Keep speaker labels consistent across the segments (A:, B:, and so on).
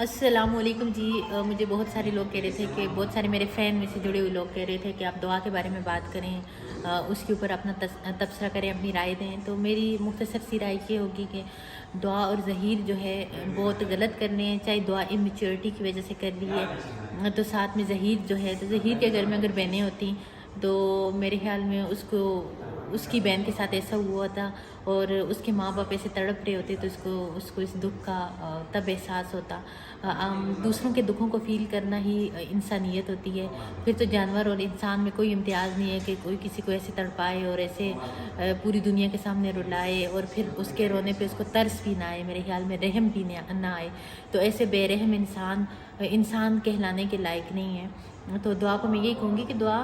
A: السلام علیکم جی، مجھے بہت سارے لوگ کہہ رہے تھے کہ بہت سارے میرے فین میں سے جڑے ہوئے لوگ کہہ رہے تھے کہ آپ دعا کے بارے میں بات کریں، اس کے اوپر اپنا تبصرہ کریں، اپنی رائے دیں. تو میری مختصر سی رائے یہ ہوگی کہ دعا اور ظہیر جو ہے بہت غلط کرنے ہیں. چاہے دعا اممیچورٹی کی وجہ سے کر لی ہے تو ساتھ میں ظہیر جو ہے، تو ظہیر کے گھر میں اگر بہنیں ہوتی تو میرے خیال میں اس کی بہن کے ساتھ ایسا ہوا تھا اور اس کے ماں باپ ایسے تڑپ رہے ہوتے تو اس کو اس دکھ کا تب احساس ہوتا. دوسروں کے دکھوں کو فیل کرنا ہی انسانیت ہوتی ہے. پھر تو جانور اور انسان میں کوئی امتیاز نہیں ہے کہ کوئی کسی کو ایسے تڑپائے اور ایسے پوری دنیا کے سامنے رلائے اور پھر اس کے رونے پہ اس کو ترس بھی نہ آئے، میرے خیال میں رحم بھی نہ آئے. تو ایسے بے رحم انسان کہلانے کے لائق نہیں ہے. تو دعا کو میں یہی کہوں گی کہ دعا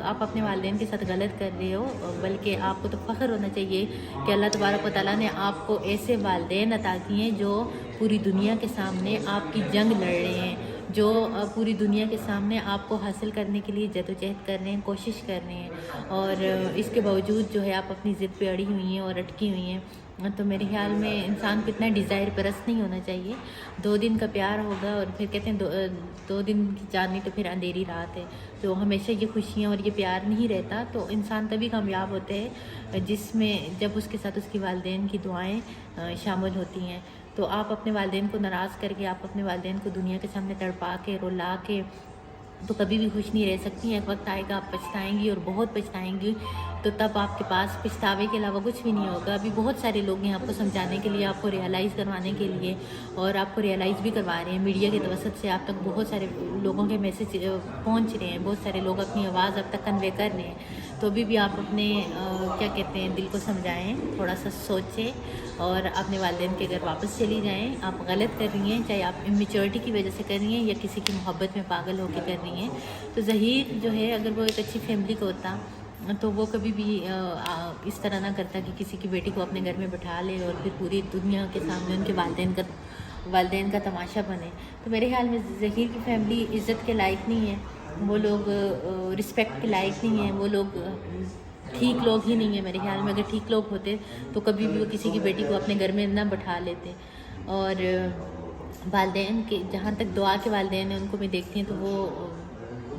A: آپ اپنے والدین کے ساتھ غلط کر رہے ہو، بلکہ آپ کو تو فخر ہونا چاہیے کہ اللہ تبارک و تعالیٰ نے آپ کو ایسے والدین عطا کیے ہیں جو پوری دنیا کے سامنے آپ کی جنگ لڑ رہے ہیں، جو پوری دنیا کے سامنے آپ کو حاصل کرنے کے لیے جدوجہد کر رہے ہیں، کوشش کر رہے ہیں، اور اس کے باوجود جو ہے آپ اپنی ضد پہ اڑی ہوئی ہیں اور اٹکی ہوئی ہیں. تو میرے خیال میں انسان کو اتنا ڈیزائر پرست نہیں ہونا چاہیے. 2 دن کا پیار ہوگا اور پھر کہتے ہیں 2 دن کی چاندنی تو پھر اندھیری رات ہے. تو ہمیشہ یہ خوشیاں اور یہ پیار نہیں رہتا. تو انسان تبھی کامیاب ہوتے ہیں جس میں جب اس کے ساتھ اس کی والدین کی دعائیں شامل ہوتی ہیں. تو آپ اپنے والدین کو ناراض کر کے، آپ اپنے والدین کو دنیا کے سامنے تڑپا کے رلا کے تو کبھی بھی خوش نہیں رہ سکتی ہیں. ایک وقت آئے گا آپ پچھتائیں گی اور بہت پچھتائیں گی. تو تب آپ کے پاس پچھتاوے کے علاوہ کچھ بھی نہیں ہوگا. ابھی بہت سارے لوگ ہیں آپ کو سمجھانے کے لیے، آپ کو ریئلائز کروانے کے لیے، اور آپ کو ریئلائز بھی کروا رہے ہیں. میڈیا کے توسط سے آپ تک بہت سارے لوگوں کے میسج پہنچ رہے ہیں، بہت سارے لوگ اپنی آواز اب تک کنوے کر رہے ہیں. تو ابھی بھی آپ اپنے کیا کہتے ہیں دل کو سمجھائیں، تھوڑا سا سوچیں اور اپنے والدین کے گھر واپس چلی جائیں. آپ غلط کر رہی ہیں، چاہے آپ اممیچورٹی کی وجہ سے کر رہی ہیں یا کسی کی محبت میں پاگل ہو کے کر رہی ہیں. تو ظہیر جو ہے اگر وہ ایک اچھی فیملی کا ہوتا تو وہ کبھی بھی اس طرح نہ کرتا کہ کسی کی بیٹی کو اپنے گھر میں بٹھا لے اور پھر پوری دنیا کے سامنے ان کے والدین کا تماشا بنے. تو میرے خیال میں ظہیر کی فیملی عزت کے لائق نہیں ہے، وہ لوگ رسپیکٹ کے لائق نہیں ہیں، وہ لوگ ٹھیک لوگ ہی نہیں ہیں. میرے خیال میں اگر ٹھیک لوگ ہوتے تو کبھی بھی وہ کسی کی بیٹی کو اپنے گھر میں نہ بٹھا لیتے. اور والدین کے جہاں تک دعا کے والدین ہیں ان کو میں دیکھتی ہوں تو وہ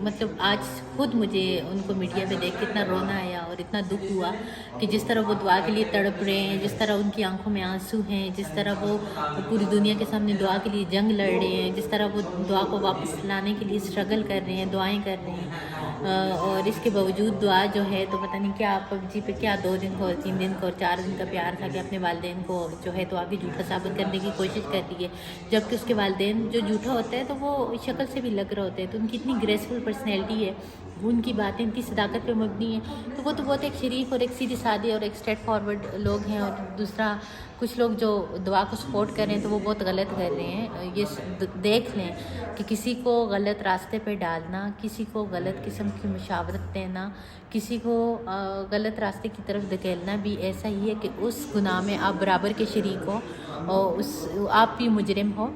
A: مطلب آج خود مجھے ان کو میڈیا پہ دیکھ کے اتنا رونا آیا اور اتنا دکھ ہوا کہ جس طرح وہ دعا کے لیے تڑپ رہے ہیں، جس طرح ان کی آنکھوں میں آنسو ہیں، جس طرح وہ پوری دنیا کے سامنے دعا کے لیے جنگ لڑ رہے ہیں، جس طرح وہ دعا کو واپس لانے کے لیے اسٹرگل کر رہے ہیں، دعائیں کر رہے ہیں، اور اس کے باوجود دعا جو ہے تو پتہ نہیں کیا پب جی پہ کیا 2 دن کو 3 دن کو 4 دن کا پیار تھا کہ اپنے والدین کو جو ہے تو آگے جھوٹا ثابت کرنے کی کوشش کرتی ہے. جبکہ اس کے والدین جو جھوٹا ہوتا ہے تو وہ شکل سے بھی لگ رہا ہوتا ہے، تو ان کی اتنی گریسفل پرسنالٹی ہے، ان کی باتیں ان کی صداقت پہ مبنی ہیں. تو وہ تو بہت ایک شریف اور ایک سیدھے سادے اور ایک اسٹریٹ فارورڈ لوگ ہیں. اور دوسرا کچھ لوگ جو دعا کو سپورٹ کر رہے ہیں تو وہ بہت غلط کر رہے ہیں. یہ دیکھ لیں کہ کسی کو غلط راستے پہ ڈالنا، کسی کو غلط قسم کی مشاورت دینا، کسی کو غلط راستے کی طرف دھکیلنا بھی ایسا ہی ہے کہ اس گناہ میں آپ برابر کے شریک ہو اور آپ بھی مجرم ہو.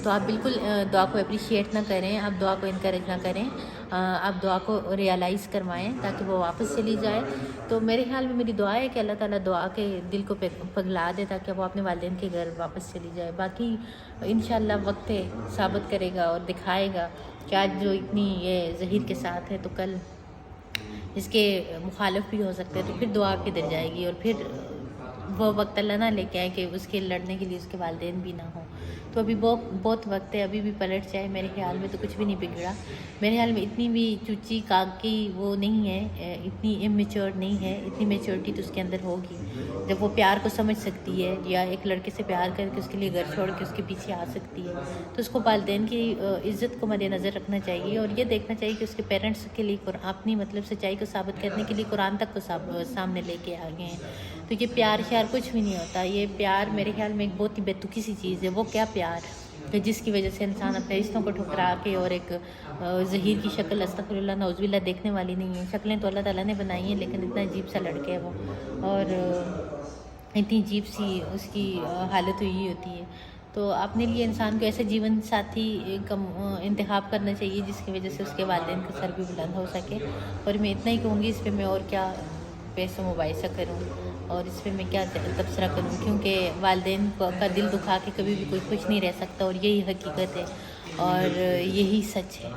A: تو آپ بالکل دعا کو اپریشیٹ نہ کریں، آپ دعا کو انکریج نہ کریں، آپ دعا کو ریئلائز کروائیں تاکہ وہ واپس چلی جائے. تو میرے خیال میں میری دعا ہے کہ اللہ تعالیٰ دعا کے دل کو پگلا دے تاکہ وہ اپنے والدین کے گھر واپس چلی جائے. باقی انشاءاللہ وقت ثابت کرے گا اور دکھائے گا کہ آج جو اتنی یہ ظہیر کے ساتھ ہے تو کل اس کے مخالف بھی ہو سکتے ہیں. تو پھر دعا کدھر جائے گی؟ اور پھر وہ وقت اللہ نہ لے کے آئے کہ اس کے لڑنے کے لیے اس کے والدین بھی نہ ہوں. تو ابھی بہت وقت ہے، ابھی بھی پلٹ جائے. میرے خیال میں تو کچھ بھی نہیں بگڑا. میرے خیال میں اتنی بھی چوچی کاکی وہ نہیں ہے، اتنی اممیچور نہیں ہے. اتنی میچورٹی تو اس کے اندر ہوگی جب وہ پیار کو سمجھ سکتی ہے یا ایک لڑکے سے پیار کر کے اس کے لیے گھر چھوڑ کے اس کے پیچھے آ سکتی ہے. تو اس کو والدین کی عزت کو مد نظر رکھنا چاہیے اور یہ دیکھنا چاہیے کہ اس کے پیرنٹس کے لیے اپنی مطلب سچائی کو ثابت کرنے کے لیے قرآن تک کو سامنے لے کے آگے ہیں. تو یہ پیار شیار کچھ بھی نہیں ہوتا. یہ پیار میرے خیال میں ایک بہت ہی بیتوکی سی چیز ہے. وہ کیا پیار کہ جس کی وجہ سے انسان اپنے رشتوں کو ٹھکرا کے اور ایک ظہیر کی شکل استغفر اللہ نعوذ باللہ دیکھنے والی نہیں ہے. شکلیں تو اللہ تعالیٰ نے بنائی ہیں لیکن اتنا عجیب سا لڑکا ہے وہ، اور اتنی عجیب سی اس کی حالت ہوئی ہوتی ہے. تو اپنے لیے انسان کو ایسے جیون ساتھی انتخاب کرنا چاہیے جس کی وجہ سے اس کے والدین کا سر بھی بلند ہو سکے. اور میں اتنا ہی کہوں گی، اس پہ میں اور کیا پیسوں مباحثہ کروں. اور اس پہ میں کیا تبصرہ کروں، کیونکہ والدین کا دل دکھا کے کبھی بھی کوئی خوش نہیں رہ سکتا، اور یہی حقیقت ہے اور یہی سچ ہے۔